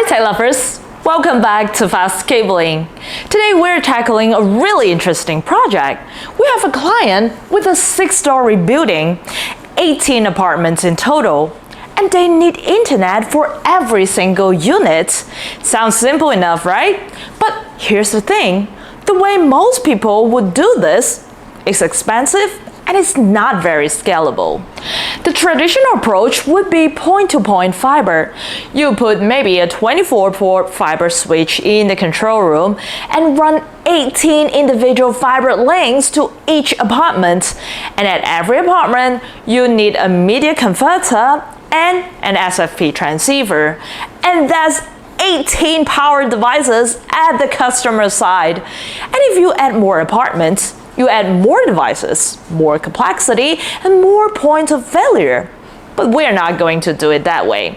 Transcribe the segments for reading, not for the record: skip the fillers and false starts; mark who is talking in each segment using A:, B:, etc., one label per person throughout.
A: Hi tech lovers! Welcome back to FASTCABLING. Today we're tackling a really interesting project. We have a client with a 6-story building, 18 apartments in total, and they need internet for every single unit. Sounds simple enough, right? But here's the thing. The way most people would do this is expensive and it's not very scalable. The traditional approach would be point-to-point fiber. You put maybe a 24-port fiber switch in the control room and run 18 individual fiber links to each apartment. And at every apartment, you need a media converter and an SFP transceiver. And that's 18 power devices at the customer side. And if you add more apartments, you add more devices, more complexity, and more points of failure. But we're not going to do it that way.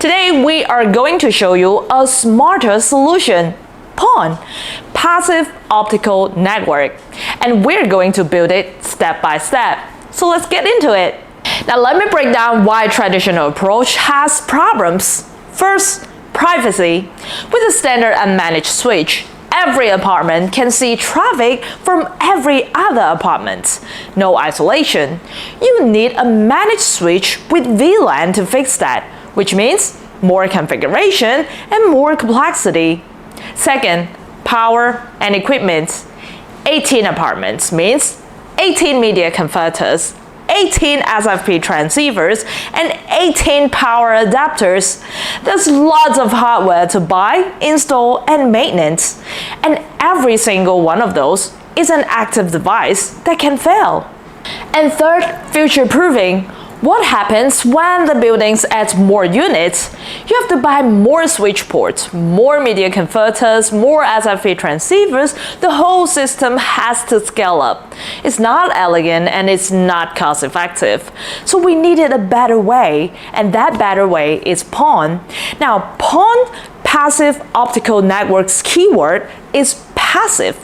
A: Today, we are going to show you a smarter solution, PON, Passive Optical Network. And we're going to build it step by step. So let's get into it. Now let me break down why traditional approach has problems. First, privacy. With a standard unmanaged switch, every apartment can see traffic from every other apartment. No isolation. You need a managed switch with VLAN to fix that, which means more configuration and more complexity. Second, power and equipment. 18 apartments means 18 media converters, 18 SFP transceivers, and 18 power adapters. There's lots of hardware to buy, install, and maintenance. And every single one of those is an active device that can fail. And third, future-proofing. What happens when the buildings add more units? You have to buy more switch ports, more media converters, more SFP transceivers. The whole system has to scale up. It's not elegant and it's not cost effective. So we needed a better way, and that better way is PON. Now, PON, Passive Optical Networks keyword, is passive.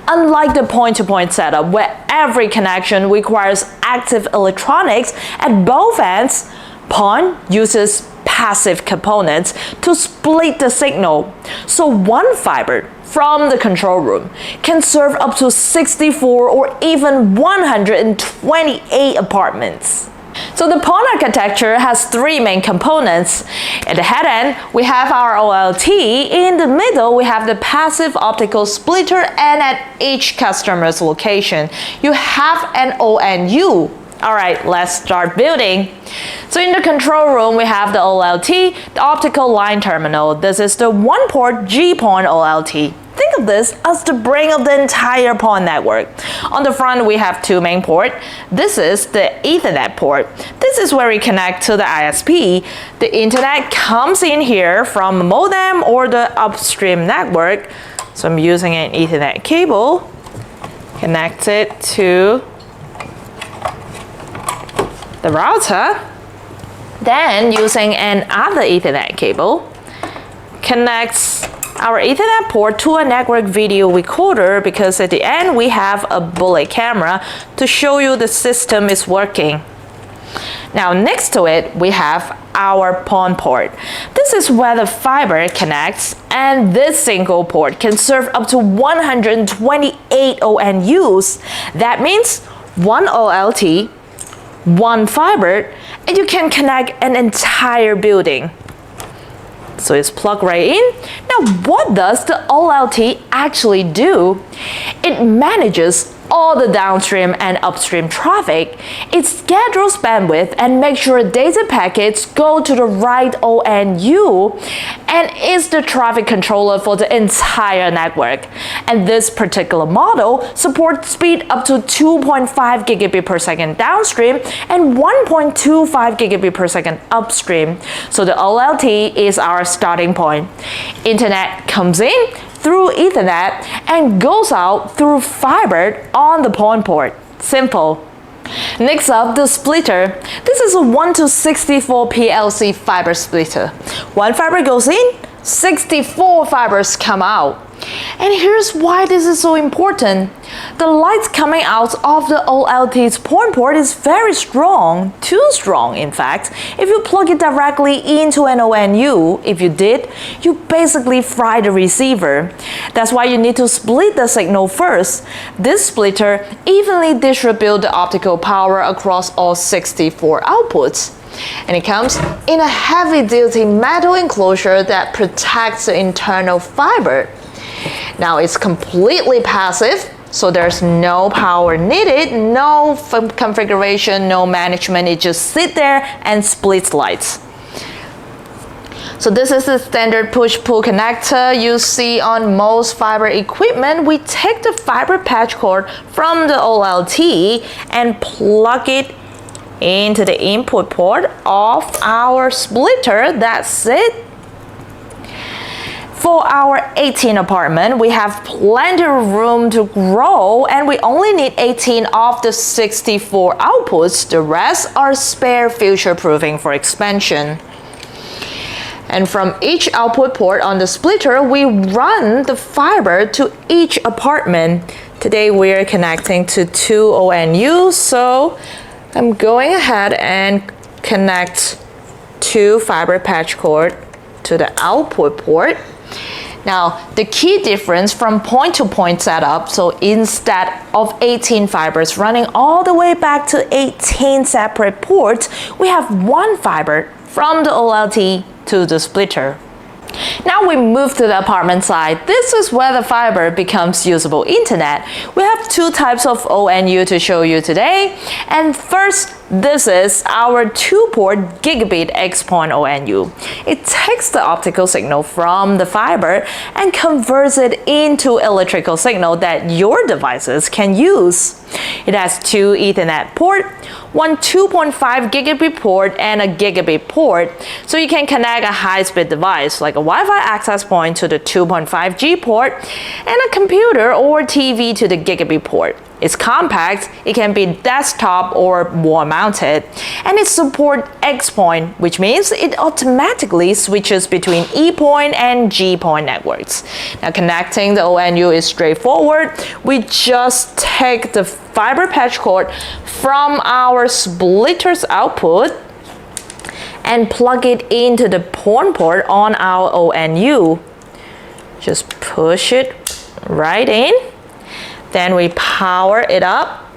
A: Unlike the point-to-point setup where every connection requires active electronics at both ends, PON uses passive components to split the signal. So one fiber from the control room can serve up to 64 or even 128 apartments. So the PON architecture has 3 main components. At the head end, we have our OLT. In the middle, we have the passive optical splitter, and at each customer's location, you have an ONU. All right, let's start building. So in the control room, we have the OLT, the optical line terminal. This is the 1-port GPON OLT. Think of this as the brain of the entire PON network. On the front, we have 2 main ports. This is the Ethernet port. This is where we connect to the ISP. The internet comes in here from a modem or the upstream network. So I'm using an Ethernet cable, connect it to the router. Then using another Ethernet cable, connects our Ethernet port to a network video recorder, because at the end we have a bullet camera to show you the system is working. Now next to it we have our PON port. This is where the fiber connects, and this single port can serve up to 128 ONUs. That means 1 OLT, 1 fiber, and you can connect an entire building. So it's plugged right in. Now, what does the OLT actually do? It manages all the downstream and upstream traffic. It schedules bandwidth and makes sure data packets go to the right ONU, and is the traffic controller for the entire network. And this particular model supports speed up to 2.5 gigabit per second downstream and 1.25 gigabit per second upstream. So the OLT is our starting point. Internet comes in through Ethernet and goes out through fiber on the PON port. Simple. Next up, the splitter. This is a 1 to 64 PLC fiber splitter. 1 fiber goes in, 64 fibers come out. And here's why this is so important. The light coming out of the OLT's PON port is very strong, too strong in fact. If you plug it directly into an ONU, if you did, you basically fry the receiver. That's why you need to split the signal first. This splitter evenly distributes the optical power across all 64 outputs. And it comes in a heavy-duty metal enclosure that protects the internal fiber. Now it's completely passive, so there's no power needed, no configuration, no management. It just sits there and splits lights. So this is the standard push-pull connector you see on most fiber equipment. We take the fiber patch cord from the OLT and plug it into the input port of our splitter. That's it. For our 18 apartment, we have plenty of room to grow, and we only need 18 of the 64 outputs. The rest are spare future-proofing for expansion. And from each output port on the splitter, we run the fiber to each apartment. Today we are connecting to 2 ONUs, so I'm going ahead and connect 2 fiber patch cord to the output port. Now, the key difference from point-to-point setup, so instead of 18 fibers running all the way back to 18 separate ports, we have 1 fiber from the OLT to the splitter. Now we move to the apartment side. This is where the fiber becomes usable internet. We have 2 types of ONU to show you today. And first, this is our 2-port gigabit XPON ONU. It takes the optical signal from the fiber and converts it into electrical signal that your devices can use. It has 2 Ethernet ports, one 2.5 gigabit port and a gigabit port, so you can connect a high-speed device like a Wi-Fi access point to the 2.5G port and a computer or TV to the gigabit port. It's compact, it can be desktop or wall mounted, and it supports X-point, which means it automatically switches between E-point and G-point networks. Now connecting the ONU is straightforward. We just take the fiber patch cord from our splitter's output and plug it into the PON port on our ONU. Just push it right in. Then we power it up.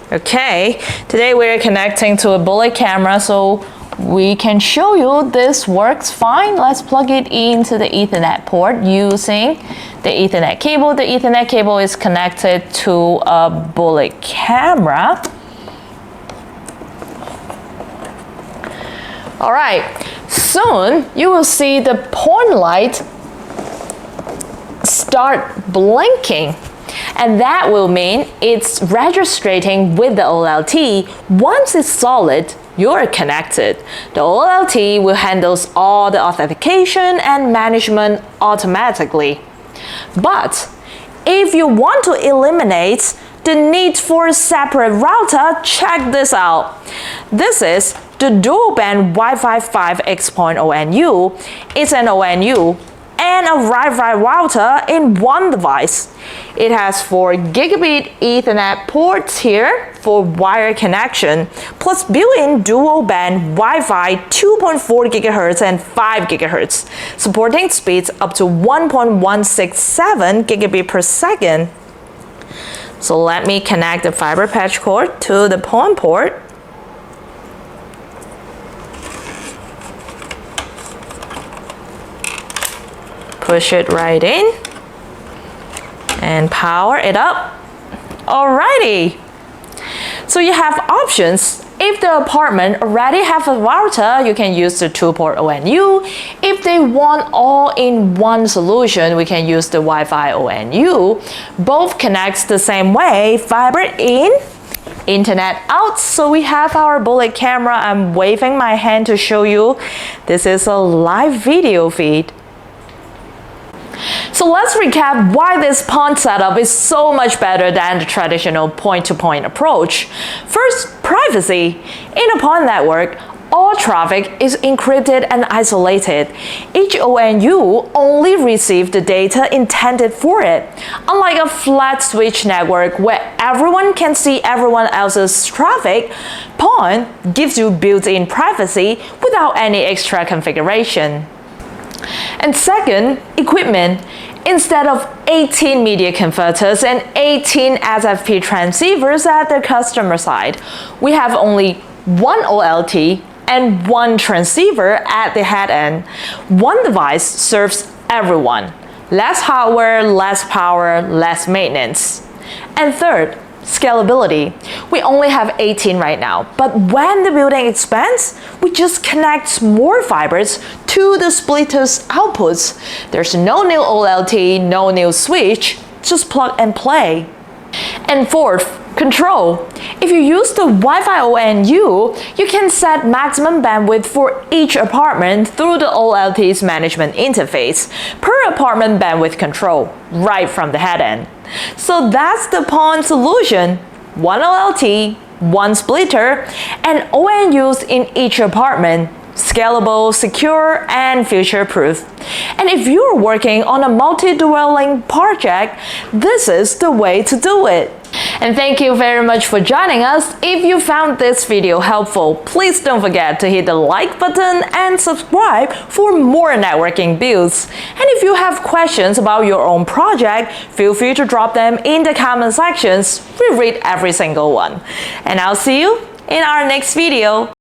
A: Okay, today we're connecting to a bullet camera, so we can show you this works fine. Let's plug it into the Ethernet port using the Ethernet cable. The Ethernet cable is connected to a bullet camera. All right, soon you will see the PON light start blinking, and that will mean it's registering with the OLT. Once it's solid, you're connected. The OLT will handle all the authentication and management automatically. But if you want to eliminate the need for a separate router, check this out. This is the dual band Wi-Fi 5 XPON ONU. It's an ONU and a Wi-Fi router in one device. It has 4 gigabit Ethernet ports here for wire connection, plus built-in dual band Wi-Fi 2.4 GHz and 5 GHz, supporting speeds up to 1.167 gigabit per second. So let me connect the fiber patch cord to the PON port. Push it right in and power it up. Alrighty, so you have options. If the apartment already have a router, you can use the 2-port ONU. If they want all-in-one solution, we can use the Wi-Fi ONU. Both connects the same way, fiber in, internet out. So we have our bullet camera. I'm waving my hand to show you. This is a live video feed. So let's recap why this PON setup is so much better than the traditional point-to-point approach. First, privacy. In a PON network, all traffic is encrypted and isolated. Each ONU only receives the data intended for it. Unlike a flat switch network where everyone can see everyone else's traffic, PON gives you built-in privacy without any extra configuration. And second, equipment. Instead of 18 media converters and 18 SFP transceivers at the customer side, we have only one OLT and one transceiver at the head end. One device serves everyone. Less hardware, less power, less maintenance. And third, scalability. We only have 18 right now, but when the building expands, we just connect more fibers to the splitter's outputs. There's no new OLT, no new switch, just plug and play. And fourth, control. If you use the Wi-Fi ONU, you can set maximum bandwidth for each apartment through the OLT's management interface per apartment bandwidth control right from the head end. So that's the PON solution. One OLT, one splitter, and ONUs in each apartment. Scalable, secure, and future-proof. And if you're working on a multi-dwelling project, this is the way to do it. And thank you very much for joining us. If you found this video helpful, please don't forget to hit the like button and subscribe for more networking builds. And if you have questions about your own project, feel free to drop them in the comment sections. We read every single one. And I'll see you in our next video.